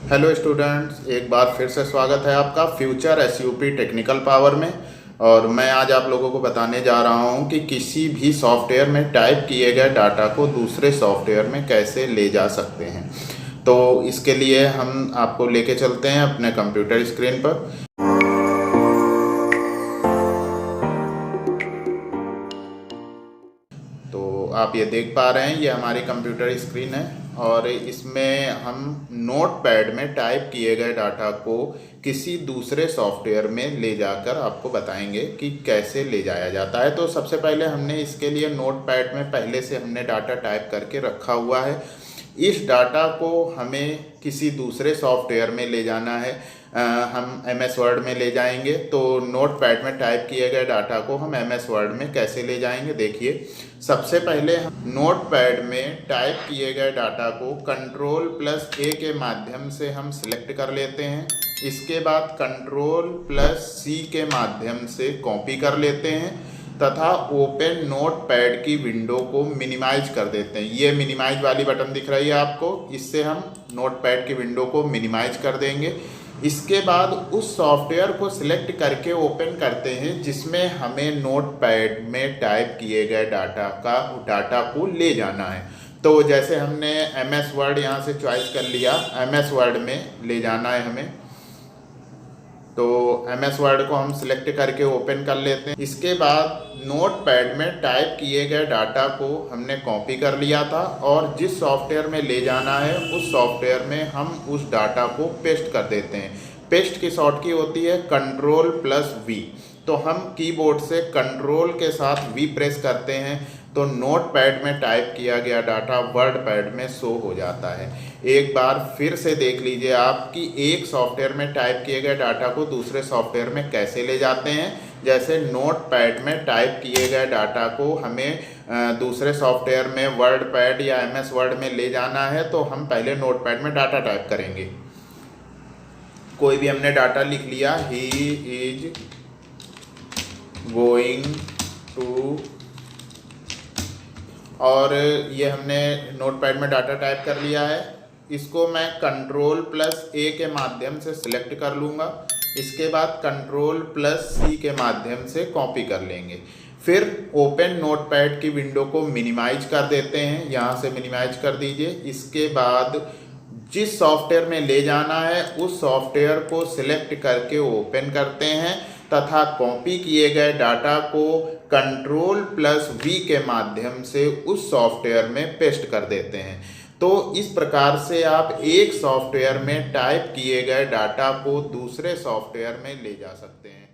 Hello students, एक बार फिर से स्वागत है आपका फ्यूचर एसयूपी टेक्निकल पावर में। और मैं आज आप लोगों को बताने जा रहा हूं कि किसी भी सॉफ्टवेयर में टाइप किए गए डाटा को दूसरे सॉफ्टवेयर में कैसे ले जा सकते हैं। तो इसके लिए हम आपको लेके चलते हैं अपने कंप्यूटर स्क्रीन पर। तो आप ये देख पा रहे हैं, ये हमारी कंप्यूटर स्क्रीन है और इसमें हम नोटपैड में टाइप किए गए डाटा को किसी दूसरे सॉफ्टवेयर में ले जाकर आपको बताएंगे कि कैसे ले जाया जाता है। तो सबसे पहले हमने इसके लिए नोटपैड में पहले से हमने डाटा टाइप करके रखा हुआ है। इस डाटा को हमें किसी दूसरे सॉफ्टवेयर में ले जाना है। हम MS वर्ड में ले जाएंगे। तो नोटपैड में टाइप किए गए डाटा को हम MS वर्ड में कैसे ले जाएंगे, देखिए। सबसे पहले हम नोटपैड में टाइप किए गए डाटा को Ctrl+A के माध्यम से हम सिलेक्ट कर लेते हैं। इसके बाद Ctrl+C के माध्यम से कॉपी कर लेते हैं तथा ओपन नोटपैड की विंडो को मिनिमाइज कर देते हैं। ये मिनिमाइज वाली बटन दिख रही है आपको, इससे हम नोटपैड की विंडो को मिनिमाइज कर देंगे। इसके बाद उस सॉफ्टवेयर को सिलेक्ट करके ओपन करते हैं जिसमें हमें नोटपैड में टाइप किए गए डाटा को ले जाना है। तो जैसे हमने MS वर्ड यहाँ से चॉइस कर लिया, MS वर्ड में ले जाना है हमें, तो MS वर्ड को हम सिलेक्ट करके ओपन कर लेते हैं। इसके बाद नोटपैड में टाइप किए गए डाटा को हमने कॉपी कर लिया था और जिस सॉफ्टवेयर में ले जाना है उस सॉफ्टवेयर में हम उस डाटा को पेस्ट कर देते हैं। पेस्ट की शॉर्ट की होती है Ctrl+V। तो हम कीबोर्ड से कंट्रोल के साथ V प्रेस करते हैं तो नोटपैड में टाइप किया गया डाटा वर्डपैड में शो हो जाता है। एक बार फिर से देख लीजिए आप कि एक सॉफ्टवेयर में टाइप किए गए डाटा को दूसरे सॉफ्टवेयर में कैसे ले जाते हैं। जैसे नोटपैड में टाइप किए गए डाटा को हमें दूसरे सॉफ्टवेयर में वर्डपैड या MS वर्ड में ले जाना है तो हम पहले नोटपैड में डाटा टाइप करेंगे। कोई भी हमने डाटा लिख लिया, ही इज गोइंग टू, और ये हमने नोटपैड में डाटा टाइप कर लिया है। इसको मैं Ctrl+A के माध्यम से सिलेक्ट कर लूँगा। इसके बाद Ctrl+C के माध्यम से कॉपी कर लेंगे। फिर ओपन नोटपैड की विंडो को मिनिमाइज कर देते हैं, यहाँ से मिनिमाइज कर दीजिए। इसके बाद जिस सॉफ्टवेयर में ले जाना है उस सॉफ्टवेयर को सिलेक्ट करके ओपन करते हैं तथा कॉपी किए गए डाटा को Ctrl+V के माध्यम से उस सॉफ्टवेयर में पेस्ट कर देते हैं। तो इस प्रकार से आप एक सॉफ्टवेयर में टाइप किए गए डाटा को दूसरे सॉफ्टवेयर में ले जा सकते हैं।